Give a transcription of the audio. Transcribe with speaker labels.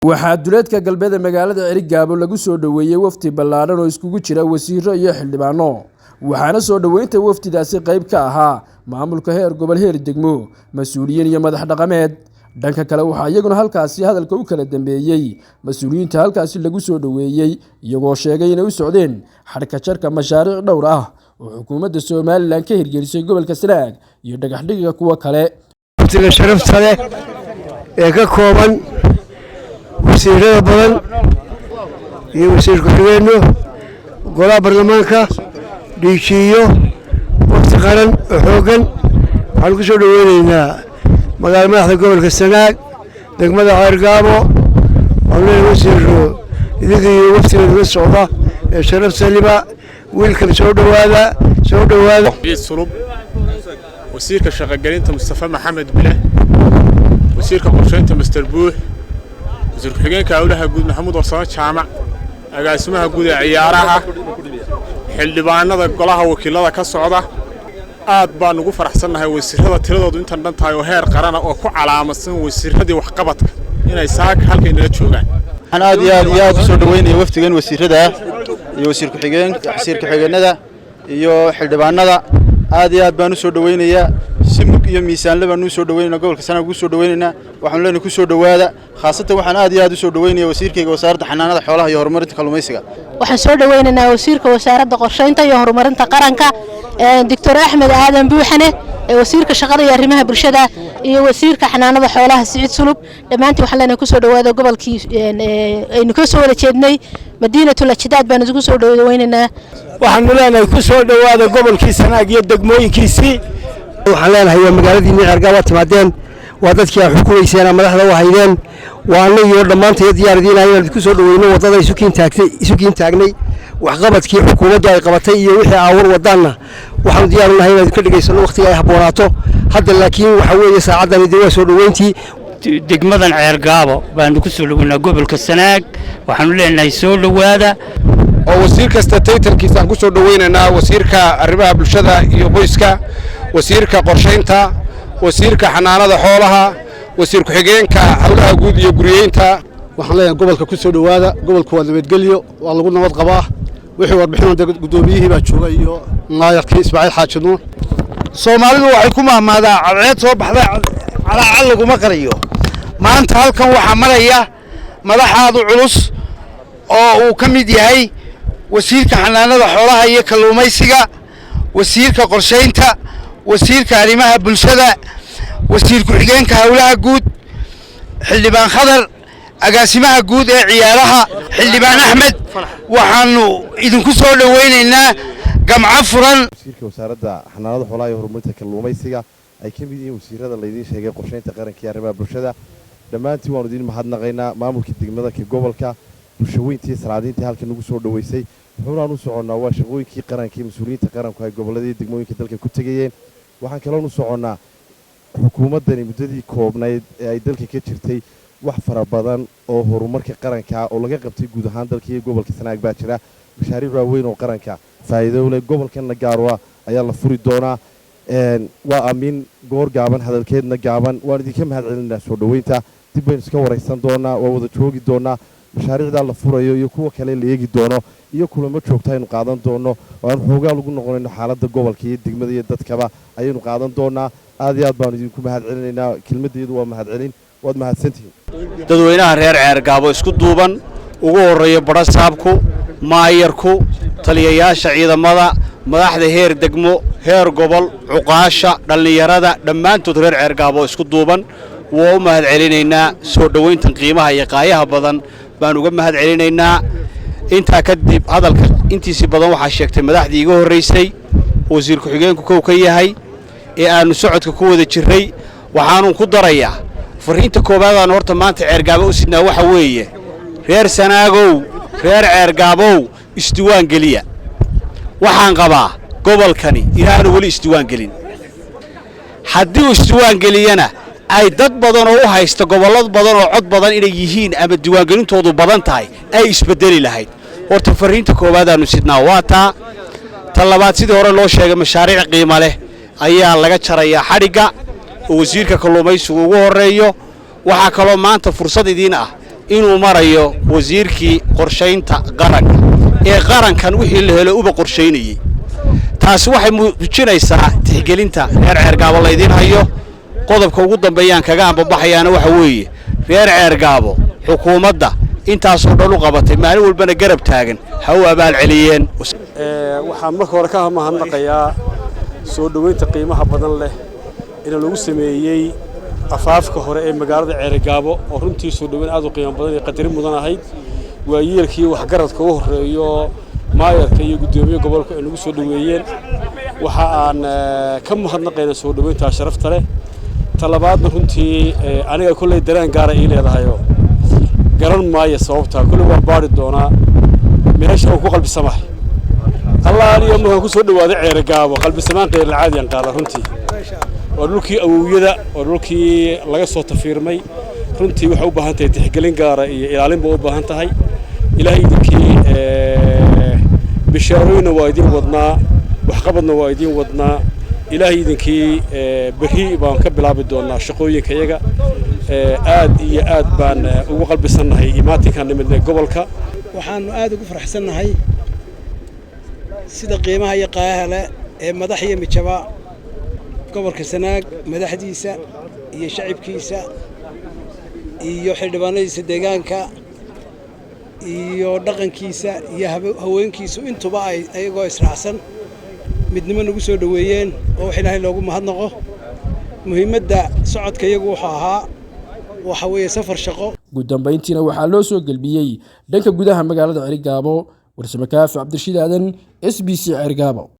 Speaker 1: waxaa duleedka galbeed magaalada Cerigabo lagu soo dhaweeyay wafdi ballaaran oo iskugu jira wasiiro iyo xildhibaano waxaana soo dhaweynta wafdidaasi qayb ka ahaa maamulka heer gobol heer degmo mas'uuliyiin iyo madax dhaqameed dhanka kale waxa iyaguna halkaasi hadalka u kala dambeeyay mas'uuliyiinta halkaasi lagu soo dhaweeyay iyagoo sheegay inay u socdeen xarka jarka mashaariic dhowr ah oo xukuumadda Soomaaliland ka hirgelisay gobolka Sanaag iyo dhagaxdhiga kuwa kale
Speaker 2: wafdiga sharafta leh ee ka kooban wasiirada badan iyo wasiir ku-xigeenno golaha baarlamaanka dhiijiyo waqti qaran oo xoogan waxaan ku soo dhaweynaynaa magaala madaxda gobolka Sanaag degmada Cerigabo waxaan wasiiro idinka iyo wafdiga la socda ee sharafta liba wiilkan soo dhawaada
Speaker 3: sulub wasiirka shaqo-gelinta Mustafa Maxamed Bile wasiirka qorsheynta Mr Buux wasiir ku-xigeenka hawlaha guud Maxamuud Warsamo Jaamac agaasimaha guud ee ciyaaraha xildhibaanada golaha wakiilada ka socda aad baan ugu faraxsanahay wasiirada tiradoodu intan dhan tahay oo heer qaran oo ku calaamadsan wasiiradii wax qabadka inay saak halkay nala joogaan
Speaker 4: waxaan aad iyo aad u soo dhaweynay wafdigan wasiirada iyo wasiir ku-xigeenada iyo xildhibaanada aad iyo aad baan u soo dhaweynayaa simug iyo miisaanle baan u soo dhaweynaa gobolka Sanaag ugu soo dhaweynaa waxaan leenahay ku soo dhawaada khaasatan waxaan aad iyo aad u soo dhaweynayaa wasiirkayga wasaaradda xanaanada xoolaha iyo horumarinta kalluumaysiga
Speaker 5: waxaan soo dhaweynaynaa wasiirka wasaaradda qorsheynta iyo horumarinta qaranka Dr. Axmed Aadan Buuxane wasiirka shaqada iyo arrimaha bulshada iyo wasiirka xanaanada xoolaha Siciid Sulub dhamaantii waxaan leenahay ku soo dhawaada gobolkii aynu ka soo wada jeednay madiinatul ajdaad baan ugu soo dhaweynaynaa
Speaker 2: waxaan leenahay ku soo dhawaada gobolkii Sanaag iyo degmooyinkiisii waxaan leenahay waa magaaladii Cerigabo timaadeen waa dadkii xukuumaysay madaxda u haydeen waa annaga dhamaanteed diyaaradiina inaan ku soo dhaweyno wadada isu kiin taagnay wax qabadkii xukuumaddu ay qabatay iyo wixii aawar wadaana waxaan diyaar u nahay inaan ka dhigaysano waqtiga ay haboonaato hadda laakiin waxa weeye saacadan idin waa soo dhaweyntii
Speaker 6: degmadan Cerigabo baan ku soo dhaweynaa gobolka Sanaag waxaan leenahay soo dhawaada
Speaker 3: oo wasiir kasta taytarkiisa aan ku soo dhaweynaynaa wasiirka arrimaha bulshada iyo qoyska wasiirka qorsheynta wasiirka xanaanada xoolaha wasiir ku-xigeenka hawlaha guud iyo guriyeynta
Speaker 2: waxaan leeyahay gobolka ku soo dhawaada gobolku waa nabadgelyo waa lagu nabad qabaa wixii warbixinada gudoomiyihii baa jooga iyo maayarkii Ismaaciil Xaaji Nuur
Speaker 4: Soomaalidu waxay ku maamaadaa cadceed soo baxday calaacal laguma qariyo maanta halkan waxa maraya madaxaadu culus oo uu ka mid yahay wasiirka xanaanada xoolaha iyo kalluumaysiga wasiirka qorsheynta wasiirka arrimaha bulshada wasiir ku-xigeenka hawlaha guud xildhibaan Khadar agaasimaha guud ee ciyaaraha xildhibaan Axmed waxaanu idinku soo dhaweynaynaa gamca furan
Speaker 7: wasiirka wasaaradda xanaanada xoolaha iyo horumarinta kalluumaysiga ay ka mid yihiin wasiirada la idin sheegay qorsheynta qaranka iyo arrimaha bulshada dhammaantiin waanu idin mahadnaqaynaa maamulka degmada ka gobolka bulshaweyntii salaadiintii halkan nagu soo dhaweysay wuxuuna u soconnaa waa shaqooyinkii qaranka iyo mas'uuliyiinta qaranku ay goboladii degmooyinka dalka ku tagayeen waxaan kaloo u soconnaa xukuumaddani muddadii koobnayd ee ay dalka ka jirtay wax fara badan oo horumarka qaranka oo laga qabtay guud ahaan dalka iyo gobolka Sanaag baa jira mashaariic waaweyn oo qaranka faa'iido leh gobolkana gaarwa ayaa la furi doonaa waa aamin goor gaaban hadalkeedna gaaban waan idinka mahadcelinaynaa soo dhaweynta dib baynu iska waraysan doonaa waa wada joogi doonaa mashaariicda la furayo iyo kuwa kale la eegi doono iyo kulamo joogta aynu qaadan doono oo aan xoogaa lagu noqonayno xaaladda gobolka iyo degmada iyo dadkaba ayaynu qaadan doonaa aad iyo aad baan idinku mahadcelinaynaa kelmaddeedu waa mahadcelin waad mahadsantihiin
Speaker 4: dadweynaha reer Cerigabo isku duuban ugu horeeya barasaabku maayarku taliyayaasha ciidamada madaxda heer degmo heer gobol cuqaasha dhalinyarada dhammaantood reer Cerigabo isku duuban waa u mahadcelinaynaa soo dhaweyntan qiimaha iyo qaayaha badan baan uga mahadcelinaynaa inta kadib hadalka intiisi badan waxa sheegtay madaxdii iga horeysay wasiir ku-xigeenku kow ka yahay ee aanu socodka ku wada jiray waxaanu ku darayaa fariinta koobaad aan horta maanta Cerigabo u sidnaa waxa weeye reer Sanaagow reer Cerigabo isdiwaan geliya waxaan qabaa gobolkani inaanu wali isdiwaan gelin haddii uu isdiwaan geliyana ay dad badan oo u haysta gobolada badan oo cod badan inay yihiin ama diiwaangelintoodu badan tahay ay isbedeli lahayd horta fariinta koobaad aanu sidnaa waa ta labaad sidii hore loo sheegay mashaariic qiimo leh ayaa laga jarayaa xadhiga oo wasiirka kalluumaysigu ugu horeeyo waxa kaloo maanta fursad idin ah inuu marayo wasiirkii qorshaynta qaranka ee qarankan wixii la helo uba qorshaynayay taasi waxay muujinaysaa tixgelinta reer Ceergaabo laydin hayo qodobka ugu dambeeyaan kaga ambabaxayana waxa weeye reer Ceergaabo xukuumadda intaas oo dhan u qabatay maalin walbana garab taagan ha u abaal celiyeen
Speaker 8: waxaan marka hore ka mahadnaqayaa soo dhaweynta qiimaha badan leh in lagu sameeyay afaafka hore ee magaalada Ceergaabo oo runtii soo dhaweyn aad u qiimo badan iyo qadarin mudan ahayd waa yeelkii wax garadka u horeeyo maayarka iyo gudoomiye gobolka in lagu soo dhaweeyeen waxa aan ka mahadnaqaynaa soo dhaweynta sharafta leh talabaadna runtii aniga kulay dareen gaar ah ii leedahay garan maayo sababta kulay waa baari doonaa meesha uu ku qalbi samahay الله عليه ما هو كسر دوادة عرقاب وقلب سمان غير العادي قال رنتي ورلوكي أويدا ورلوكي لقى صوت فيرمي رنتي وحوبها أنت تحقلين قارة إلى بوبها أنت هاي إلهي ذكي بشارين وايدين وضنا وحقبنا وايدين وضنا إلهي ذكي برهي بانكبل عبدنا شقوي كيجا آد بان وقلب سنة هي إماتي كان من قبلك
Speaker 9: وحن آد وفرح سنة هي sida qiimaha iyo qaayaha leh ee madaxiya mijaba gobolka Sanaag madaxdiisa iyo shacabkiisa iyo xildhibaanadiisa deegaanka iyo dhaqankiisa iyo haweenkiisa intuba ay ayagoo israacsan midnimo nagu soo dhaweeyeen oo wax Ilaahay loogu mahadnaqo muhiimadda socodka iyagu waxa weeye safar shaqo
Speaker 1: ugu dambeyntiina waxaa loo soo galbiyay dhanka gudaha magaalada Ceergaabo ورسم كاف عبد الرشيد آدن SBC Ceergaabo